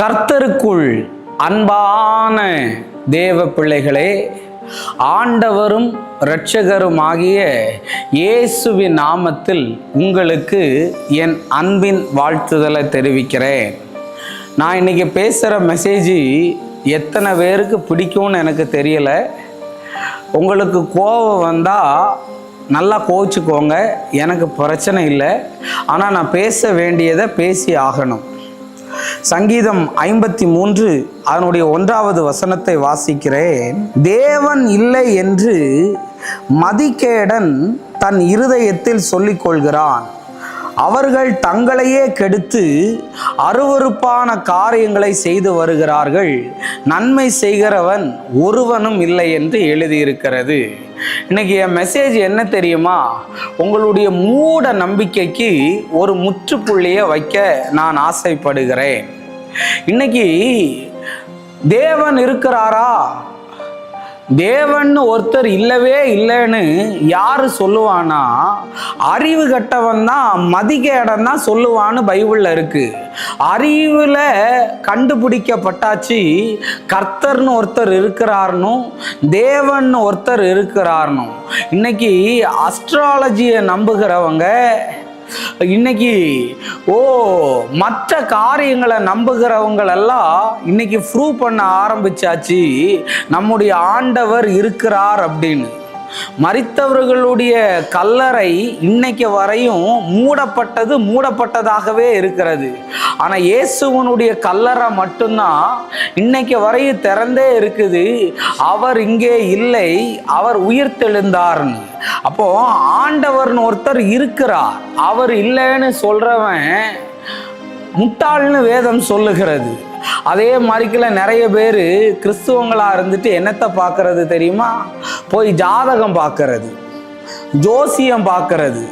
கர்த்தருக்குள் அன்பான தேவ பிள்ளைகளே, ஆண்டவரும் இரட்சகருமாகிய இயேசுவின் நாமத்தில் உங்களுக்கு என் அன்பின் வாழ்த்துதலை தெரிவிக்கிறேன். நான் இன்னைக்கு பேசுகிற மெசேஜ் எத்தனை பேருக்கு பிடிக்கும்னு எனக்கு தெரியலை. உங்களுக்கு கோபம் வந்தால் நல்லா கோச்சிக்கோங்க, எனக்கு பிரச்சனை இல்லை. ஆனால் நான் பேச வேண்டியதை பேசி ஆகணும். சங்கீதம் 53 அதனுடைய 1வது வசனத்தை வாசிக்கிறேன். தேவன் இல்லை என்று மதிகேடன் தன் இருதயத்தில் சொல்லிக் கொள்கிறான். அவர்கள் தங்களையே கெடுத்து அருவருப்பான காரியங்களை செய்து வருகிறார்கள். நன்மை செய்கிறவன் ஒருவனும் இல்லை என்று எழுதியிருக்கிறது. இன்னைக்கு என் மெசேஜ் என்ன தெரியுமா? உங்களுடைய மூட நம்பிக்கைக்கு ஒரு முற்றுப்புள்ளியை வைக்க நான் ஆசைப்படுகிறேன். இன்னைக்கு தேவன் இருக்கிறாரா? தேவன் ஒருத்தர் இல்லவே இல்லைன்னு யாரு சொல்லுவானா? அறிவு கட்டவன் தான், மதிகேடன் தான் சொல்லுவான்னு பைபிள்ல இருக்கு. அறிவுல கண்டுபிடிக்கப்பட்டாச்சு கர்த்தர்னு ஒருத்தர் இருக்கிறார்னும் தேவன் ஒருத்தர் இருக்கிறார்னும். இன்னைக்கு அஸ்ட்ராலஜியை நம்புகிறவங்க, இன்னைக்கு மற்ற காரியங்களை நம்புகிறவங்களெல்லாம் இன்னைக்கு ப்ரூவ் பண்ண ஆரம்பிச்சாச்சு நம்முடைய ஆண்டவர் இருக்கிறார் அப்படின்னு. மரித்தவர்களுடைய கல்லறை இன்னைக்கு வரையும் மூடப்பட்டதாகவே இருக்கிறது. ஆனால் இயேசுவனுடைய கல்லறை மட்டும்தான் இன்னைக்கு வரையும் திறந்தே இருக்குது. அவர் இங்கே இல்லை, அவர் உயிர்த்தெழுந்தார்னு. அப்போ ஆண்டவர்னு ஒருத்தர் இருக்கிறார், அவர் இல்லைன்னு சொல்றவன் முட்டாள்னு வேதம் சொல்லுகிறது. அதே மாதிரிக்குள்ள நிறைய பேர் கிறிஸ்துவங்களா இருந்துட்டு என்னத்தை பார்க்கறது தெரியுமா? போய் ஜாதகம் பார்க்கறது, ஜோசியம் பார்க்கறது,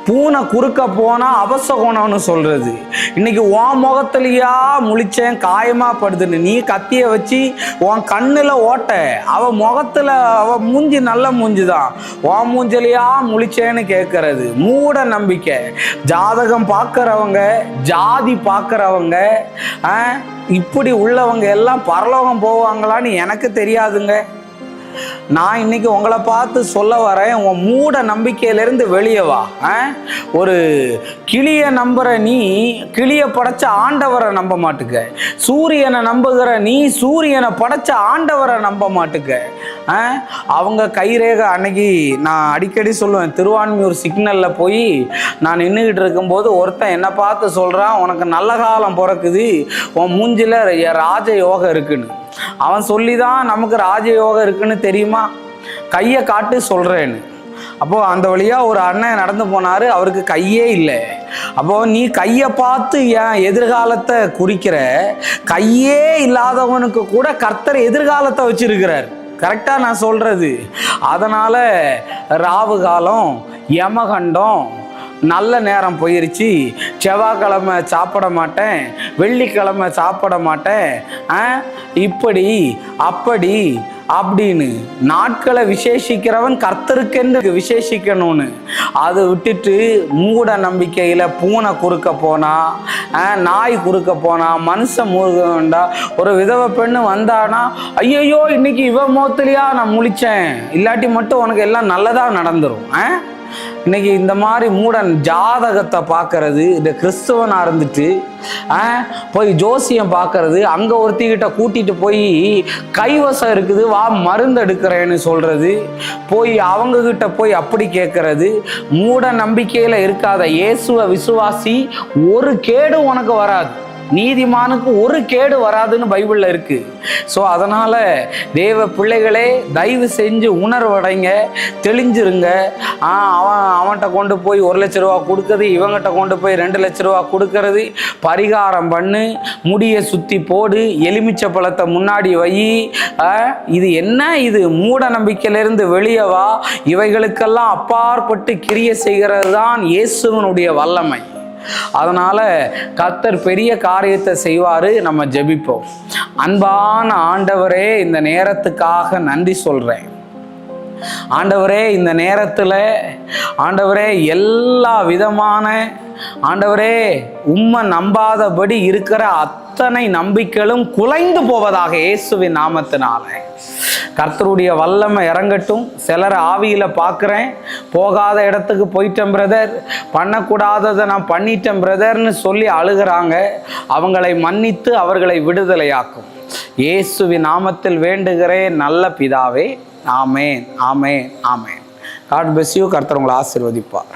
பூனை குறுக்க போனா அபசகுணம்னு சொல்றது. இன்னைக்கு உன் முகத்திலையா முழிச்சேன் காயமா படுதுன்னு நீ கத்திய வச்சு உன் கண்ணுல ஓட்ட, அவ முகத்துல அவ மூஞ்சி நல்ல மூஞ்சிதான், உன் மூஞ்சிலையா முழிச்சேன்னு கேட்கறது மூட நம்பிக்கை. ஜாதகம் பார்க்கறவங்க, ஜாதி பார்க்கறவங்க, இப்படி உள்ளவங்க எல்லாம் பரலோகம் போவாங்களான்னு எனக்கு தெரியாதுங்க. நான் இன்னைக்கு உங்களை பார்த்து சொல்ல வரேன், உன் மூட நம்பிக்கையிலிருந்து வெளியே வா. ஒரு கிளிய நம்புற நீ கிளிய படைச்ச ஆண்டவரை நம்ப மாட்டுக்க. சூரியனை நம்புகிற நீ சூரியனை படைச்ச ஆண்டவரை நம்ப மாட்டுக்க. அவங்க கைரேகை அன்னைக்கு நான் அடிக்கடி சொல்லுவேன், திருவான்மியூர் சிக்னல்ல போய் நான் நின்றுக்கிட்டு இருக்கும்போது ஒருத்தன் என்னை பார்த்து சொல்றான், உனக்கு நல்ல காலம் பிறக்குது, உன் மூஞ்சில ராஜ யோகம் இருக்குன்னு. அவன் சொல்லிதான் நமக்கு ராஜயோகம் இருக்குன்னு தெரியுமா? கையை காட்டு சொல்றேன்னு. அப்போ அந்த வழியா ஒரு அண்ணன் நடந்து போனாரு, அவருக்கு கையே இல்லை. அப்போ நீ கையை பார்த்து ஏன் எதிர்காலத்தை குறிக்கிற? கையே இல்லாதவனுக்கு கூட கர்த்தர் எதிர்காலத்தை வச்சிருக்கிறார். கரெக்டா நான் சொல்றது? அதனால ராவு காலம், யமகண்டம், நல்ல நேரம் போயிருச்சு, செவ்வாய்க்கிழமை சாப்பிட மாட்டேன், வெள்ளிக்கிழமை சாப்பிட மாட்டேன், இப்படி அப்படி அப்படின்னு நாட்களை விசேஷிக்கிறவன் கர்த்தருக்கென்று விசேஷிக்கணும்னு. அதை விட்டுட்டு மூட நம்பிக்கையில் பூனை குறுக்க போனா, நாய் குறுக்க போனா, மனுஷன் முருகண்டா, ஒரு விதவை பெண்ணு வந்தானா, ஐயோ இன்னைக்கு இவ முகத்திலையா நான் முழிச்சேன், இல்லாட்டி மட்டும் உனக்கு எல்லாம் நல்லதா நடந்துரும். இன்னைக்கு இந்த மாதிரி மூடன் ஜாதகத்தை பார்க்கறது, இந்த கிறிஸ்துவனா இருந்துட்டு போய் ஜோசியம் பார்க்கறது, அங்க ஒருத்திக்கிட்ட கூட்டிட்டு போய் கைவசம் இருக்குது வா மருந்து எடுக்கிறேன்னு சொல்றது, போய் அவங்க கிட்ட போய் அப்படி கேட்கறது. மூட நம்பிக்கையில இருக்காத இயேசுவ விசுவாசி, ஒரு கேடு உனக்கு வராது, நீதிமானுக்கு ஒரு கேடு வராதுன்னு பைபிள்ல இருக்கு. ஸோ அதனால தேவ பிள்ளைகளே, தயவு செஞ்சு உணர்வடைங்க, தெளிஞ்சிருங்க. அவன்கிட்ட கொண்டு போய் 1 லட்ச ரூபா கொடுக்கறது, இவங்கிட்ட கொண்டு போய் 2 லட்ச ரூபா கொடுக்கறது, பரிகாரம் பண்ணு, முடியை சுத்தி போடு, எலுமிச்சை பழத்தை முன்னாடி வை, இது என்ன? இது மூட நம்பிக்கையிலிருந்து வெளியே வா. இவைகளுக்கெல்லாம் அப்பாற்பட்டு கிரியை செய்கிறது தான் இயேசுவனுடைய வல்லமை. அதனால கர்த்தர் பெரிய காரியத்தை செய்வாரு. நம்ம ஜெபிப்போம். அன்பான ஆண்டவரே, இந்த நேரத்துக்காக நன்றி சொல்றேன். ஆண்டவரே, இந்த நேரத்தில் ஆண்டவரே எல்லா விதமான ஆண்டவரே உம்மை நம்பாதபடி இருக்கிற அத்தனை நம்பிக்கைகளும் குலைந்து போவதாக இயேசுவின் நாமத்தினால. கர்த்தருடைய வல்லமை இறங்கட்டும். சிலர் ஆவியில் பார்க்குறேன், போகாத இடத்துக்கு போயிட்டேன் பிரதர், பண்ணக்கூடாததை நான் பண்ணிட்டேன் பிரதர்னு சொல்லி அழுகிறாங்க. அவங்களை மன்னித்து அவர்களை விடுதலையாக்கும் இயேசுவின் நாமத்தில் வேண்டுகிறேன் நல்ல பிதாவே. Amen, amen, amen. God bless you. கர்த்தர் உங்களை ஆசீர்வதிப்பார்.